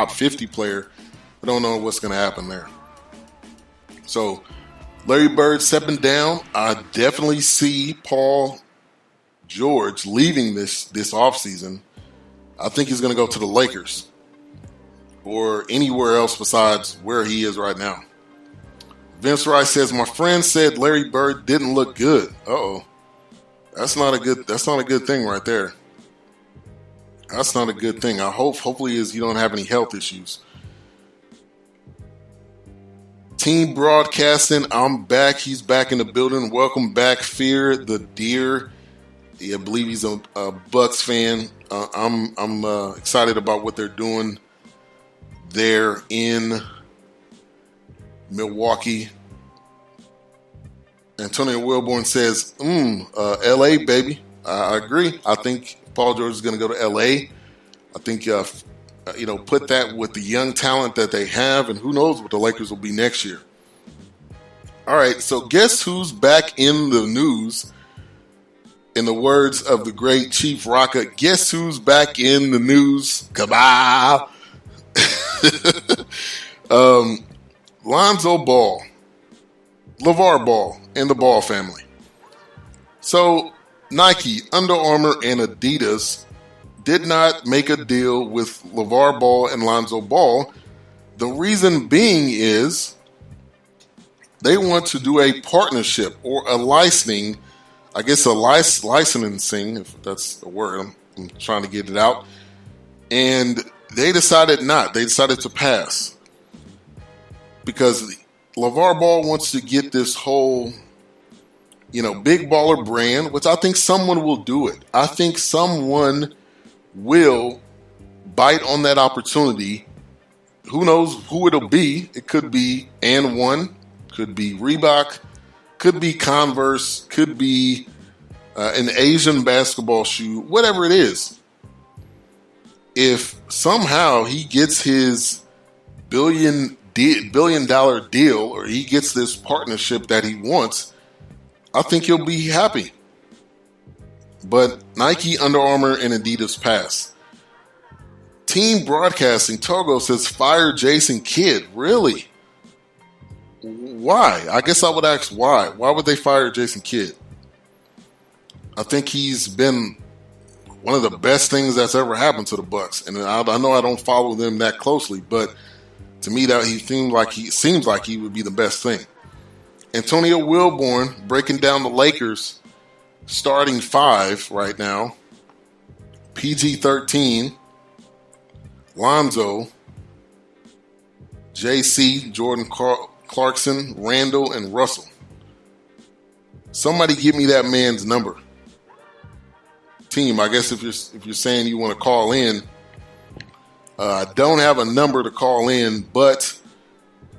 top 50 player. I don't know what's going to happen there. So Larry Bird stepping down. I definitely see Paul George leaving this offseason. I think he's going to go to the Lakers or anywhere else besides where he is right now. Vince Wright says, my friend said Larry Bird didn't look good. Uh-oh. That's not a good thing right there. That's not a good thing. Hopefully you don't have any health issues. Team broadcasting, I'm back. He's back in the building. Welcome back, Fear the Deer. Yeah, I believe he's a Bucks fan. I'm excited about what they're doing there in Milwaukee. Antonio Wilborn says, LA, baby. I agree. I think Paul George is going to go to LA. I think, put that with the young talent that they have, and who knows what the Lakers will be next year. All right, so guess who's back in the news? In the words of the great Chief Rocket, guess who's back in the news? Kabah! Lonzo Ball, LeVar Ball, and the Ball family. So Nike, Under Armour, and Adidas did not make a deal with LeVar Ball and Lonzo Ball. The reason being is they want to do a partnership or a licensing, I guess a licensing, if that's the word, I'm trying to get it out. And they decided not. They decided to pass. Because LeVar Ball wants to get this whole, big baller brand, which I think someone will do it. I think someone will bite on that opportunity. Who knows who it'll be? It could be And One, could be Reebok, could be Converse, could be an Asian basketball shoe, whatever it is. If somehow he gets his billion dollar deal, or he gets this partnership that he wants, I think he'll be happy. But Nike, Under Armour, and Adidas pass. Team broadcasting, Togo says, fire Jason Kidd. Really? Why? I guess I would ask why. Why would they fire Jason Kidd? I think he's been one of the best things that's ever happened to the Bucks. And I know I don't follow them that closely, but to me, that he seems like he would be the best thing. Antonio Wilborn breaking down the Lakers starting five right now. PG-13, Lonzo, JC, Jordan Clarkson, Randall, and Russell. Somebody give me that man's number. Team, I guess if you're saying you want to call in, I don't have a number to call in, but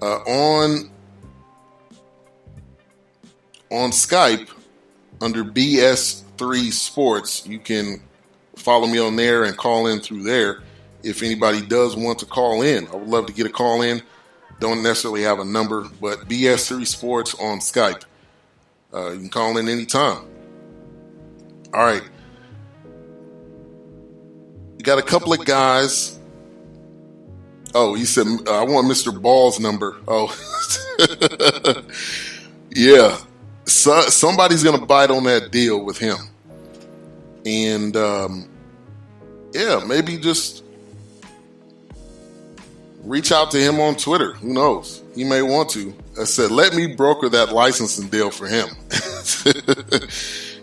on Skype under BS3 Sports, you can follow me on there and call in through there if anybody does want to call in. I would love to get a call in. Don't necessarily have a number, but BS3 Sports on Skype. You can call in anytime. All right. You got a couple of guys. Oh, he said, I want Mr. Ball's number. Oh, yeah. So, somebody's going to bite on that deal with him. And, maybe just reach out to him on Twitter. Who knows? He may want to. I said, let me broker that licensing deal for him.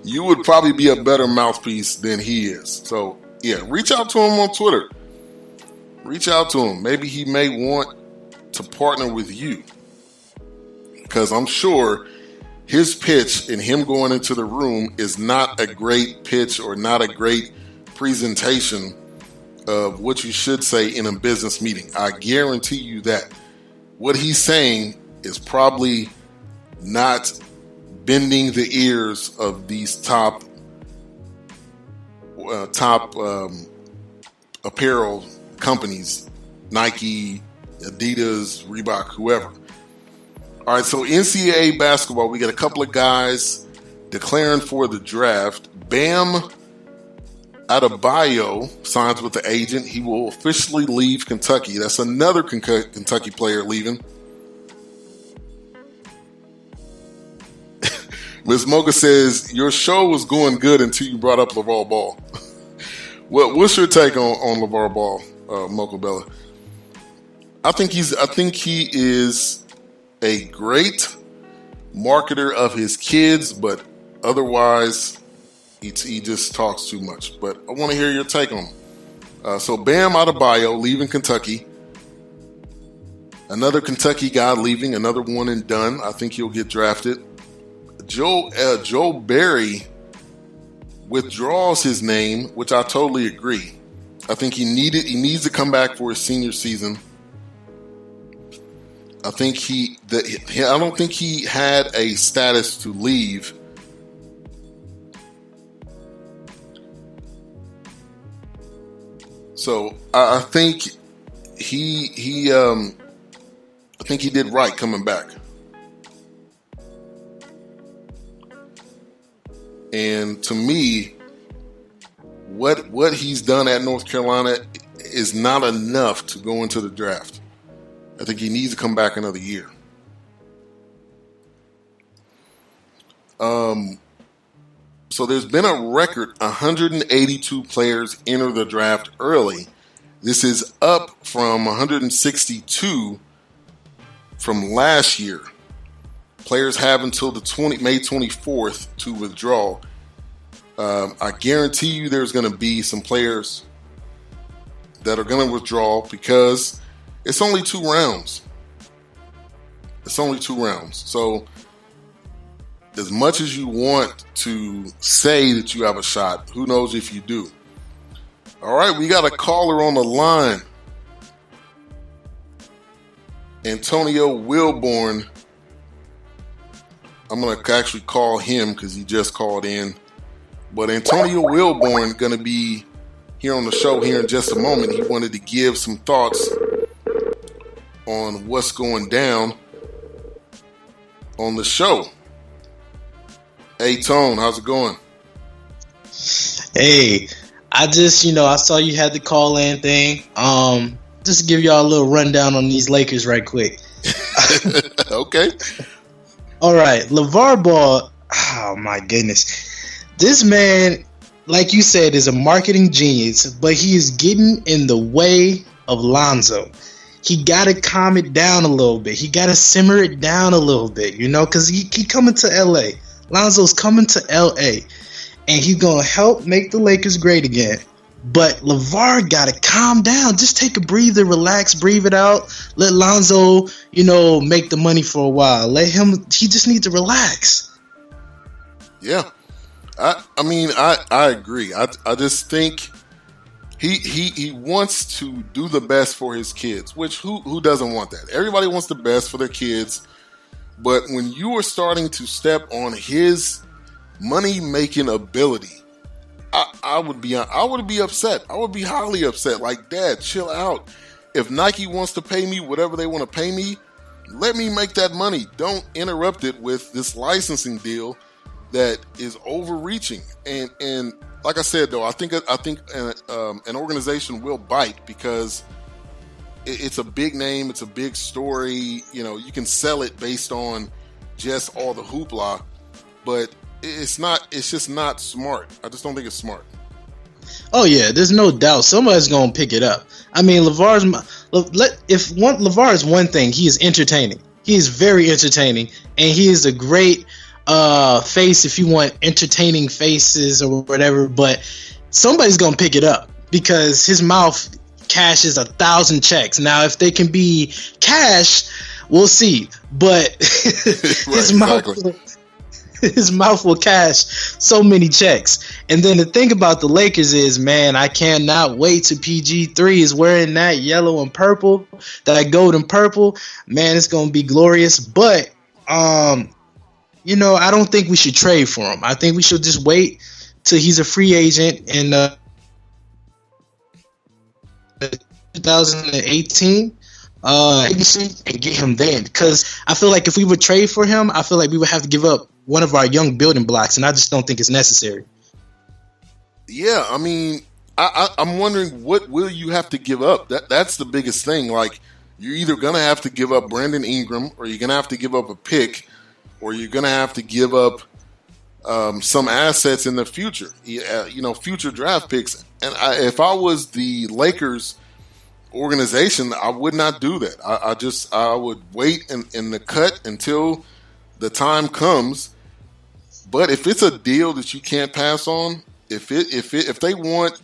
You would probably be a better mouthpiece than he is. So, yeah, reach out to him on Twitter. Reach out to him. Maybe he may want to partner with you. Because I'm sure his pitch and him going into the room is not a great pitch or not a great presentation of what you should say in a business meeting. I guarantee you that. What he's saying is probably not bending the ears of these top apparel companies, Nike, Adidas, Reebok, whoever. All right, so NCAA basketball, we got a couple of guys declaring for the draft. Bam Adebayo signs with the agent. He will officially leave Kentucky. That's another Kentucky player leaving. Ms. Mocha says, your show was going good until you brought up LeVar Ball. What's your take on LeVar Ball, Mocha Bella? I think he is a great marketer of his kids, but otherwise he just talks too much. But I want to hear your take on him. So Bam Adebayo leaving Kentucky. Another Kentucky guy leaving, another one and done. I think he'll get drafted. Joe Barry withdraws his name, which I totally agree. I think he needs to come back for his senior season. I don't think he had a status to leave. So I think he did right coming back. And to me, what he's done at North Carolina is not enough to go into the draft. I think he needs to come back another year. So there's been a record 182 players enter the draft early. This is up from 162 from last year. Players have until May 24th to withdraw. I guarantee you there's going to be some players that are going to withdraw because it's only 2 rounds. So as much as you want to say that you have a shot, who knows if you do. All right, we got a caller on the line. Antonio Wilborn. I'm going to actually call him because he just called in. But Antonio Wilborn going to be here on the show here in just a moment. He wanted to give some thoughts on what's going down on the show. Hey, Tone, how's it going? Hey, I just, I saw you had the call-in thing. Just to give y'all a little rundown on these Lakers right quick. Okay. All right, LeVar Ball, oh my goodness. This man, like you said, is a marketing genius, but he is getting in the way of Lonzo. He got to calm it down a little bit. He got to simmer it down a little bit, because he coming to L.A. Lonzo's coming to L.A., and he's going to help make the Lakers great again. But LeVar got to calm down. Just take a breather, relax, breathe it out. Let Lonzo, make the money for a while. He just needs to relax. Yeah. I agree. I just think he wants to do the best for his kids, which who doesn't want that? Everybody wants the best for their kids. But when you are starting to step on his money-making ability, I would be upset. I would be highly upset. Like, Dad, chill out. If Nike wants to pay me whatever they want to pay me, let me make that money. Don't interrupt it with this licensing deal that is overreaching. And like I said, though, I think an organization will bite because it's a big name. It's a big story. You can sell it based on just all the hoopla, but it's just not smart. I just don't think it's smart. Oh yeah, there's no doubt somebody's gonna pick it up. I mean, LeVar is one thing, he is entertaining. He is very entertaining, and he is a great face if you want entertaining faces or whatever. But somebody's gonna pick it up because his mouth cashes 1,000 checks. Now, if they can be cash, we'll see. But right, his mouth will cash so many checks. And then the thing about the Lakers is, man, I cannot wait till PG3 is wearing that yellow and purple, that golden purple. Man, it's going to be glorious. But, I don't think we should trade for him. I think we should just wait till he's a free agent in 2018. And get him then. Because I feel like if we would trade for him, I feel like we would have to give up one of our young building blocks, and I just don't think it's necessary. Yeah, I mean, I'm wondering what will you have to give up? That's the biggest thing. Like, you're either gonna have to give up Brandon Ingram, or you're gonna have to give up a pick, or you're gonna have to give up some assets in the future. Future draft picks. And if I was the Lakers organization, I would not do that. I would wait in the cut until the time comes. But if it's a deal that you can't pass on, if they want,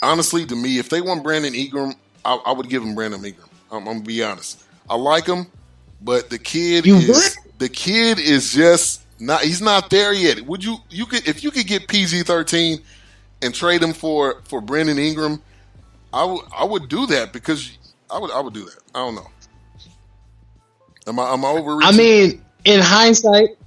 honestly, to me, if they want Brandon Ingram, I would give him Brandon Ingram. I'm gonna be honest. I like him, but the kid is just not. He's not there yet. If you could get PG-13 and trade him for Brandon Ingram, I would do that, because I would do that. I don't know. Am I overreaching? I mean, in hindsight,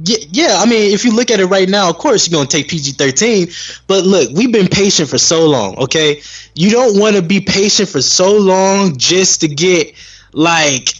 yeah. I mean, if you look at it right now, of course you're gonna take PG-13. But look, we've been patient for so long. Okay, you don't want to be patient for so long just to get like.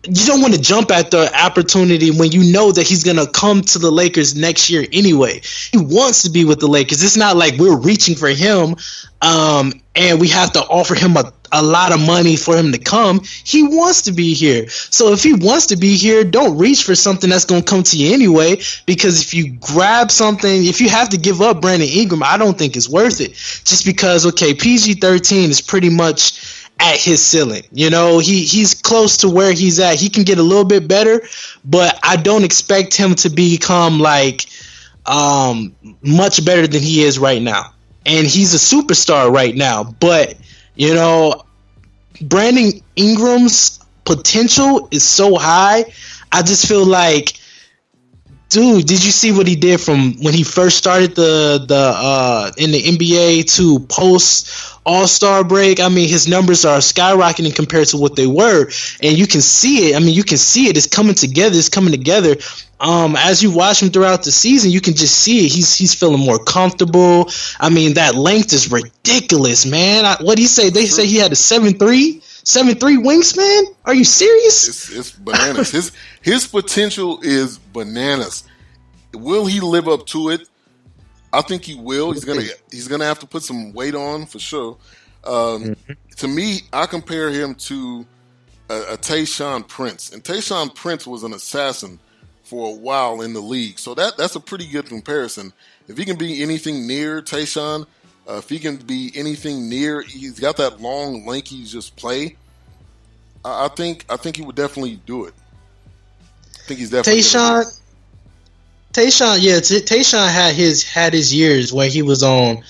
You don't want to jump at the opportunity when you know that he's going to come to the Lakers next year anyway. He wants to be with the Lakers. It's not like we're reaching for him and we have to offer him a lot of money for him to come. He wants to be here. So if he wants to be here, don't reach for something that's going to come to you anyway, because if you grab something, if you have to give up Brandon Ingram, I don't think it's worth it. Just because, okay, PG-13 is pretty much at his ceiling. He's close to where he's at. He can get a little bit better, but I don't expect him to become like much better than he is right now. And he's a superstar right now, but Brandon Ingram's potential is so high. I just feel like, dude, did you see what he did from when he first started the in the NBA to post All-Star break? I mean, his numbers are skyrocketing compared to what they were, and you can see it. I mean, you can see it. It's coming together. As you watch him throughout the season, you can just see it. He's feeling more comfortable. I mean, that length is ridiculous, man. What do you say? They say he had a 7'3" wingspan? Are you serious? It's bananas. His potential is bananas. Will he live up to it? I think he will. He's gonna have to put some weight on for sure. To me, I compare him to a Tayshaun Prince, and Tayshaun Prince was an assassin for a while in the league. So that's a pretty good comparison. If he can be anything near Tayshaun, if he can be anything near, he's got that long, lanky just play. I think he would definitely do it. I think he's definitely Tayshaun had his years when he was on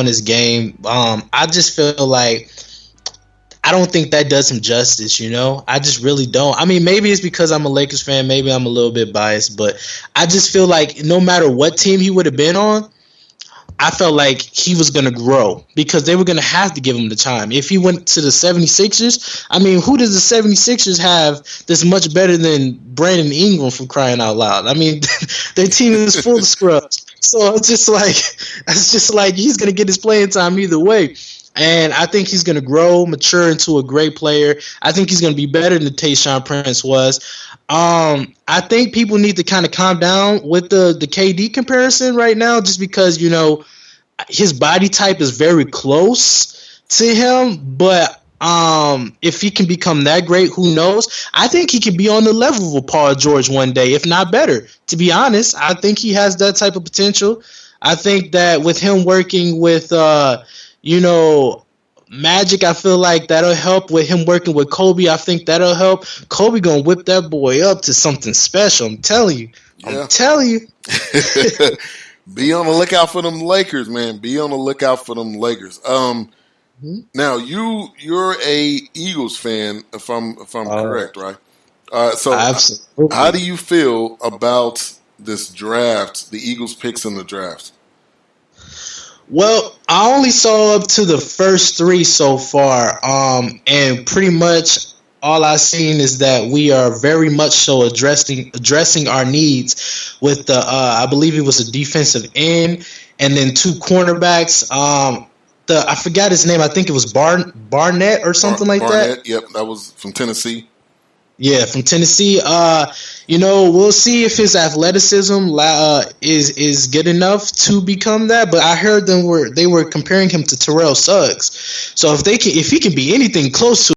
his game. I just feel like I don't think that does him justice, I just really don't. I mean, maybe it's because I'm a Lakers fan, maybe I'm a little bit biased, but I just feel like no matter what team he would have been on, I felt like he was going to grow because they were going to have to give him the time. If he went to the 76ers, I mean, who does the 76ers have that's much better than Brandon Ingram, for crying out loud? I mean, their team is full of scrubs. So it's just like he's going to get his playing time either way. And I think he's going to grow, mature into a great player. I think he's going to be better than Tayshaun Prince was. I think people need to kind of calm down with the KD comparison right now, just because, his body type is very close to him. But if he can become that great, who knows? I think he could be on the level of Paul George one day, if not better. To be honest, I think he has that type of potential. I think that with him working with, Magic, I feel like that'll help. With him working with Kobe, I think that'll help. Kobe gonna whip that boy up to something special. I'm telling you. Yeah. I'm telling you. Be on the lookout for them Lakers, man. Be on the lookout for them Lakers. Now you're a Eagles fan, if I'm correct, right? So absolutely. How do you feel about this draft? The Eagles picks in the draft. Well, I only saw up to the first three so far, and pretty much all I've seen is that we are very much so addressing our needs with the I believe it was a defensive end and then two cornerbacks. I forgot his name. I think it was Barnett or something like that. Yep, that was from Tennessee. Yeah, from Tennessee. We'll see if his athleticism is good enough to become that. But I heard they were comparing him to Terrell Suggs. So if he can be anything close to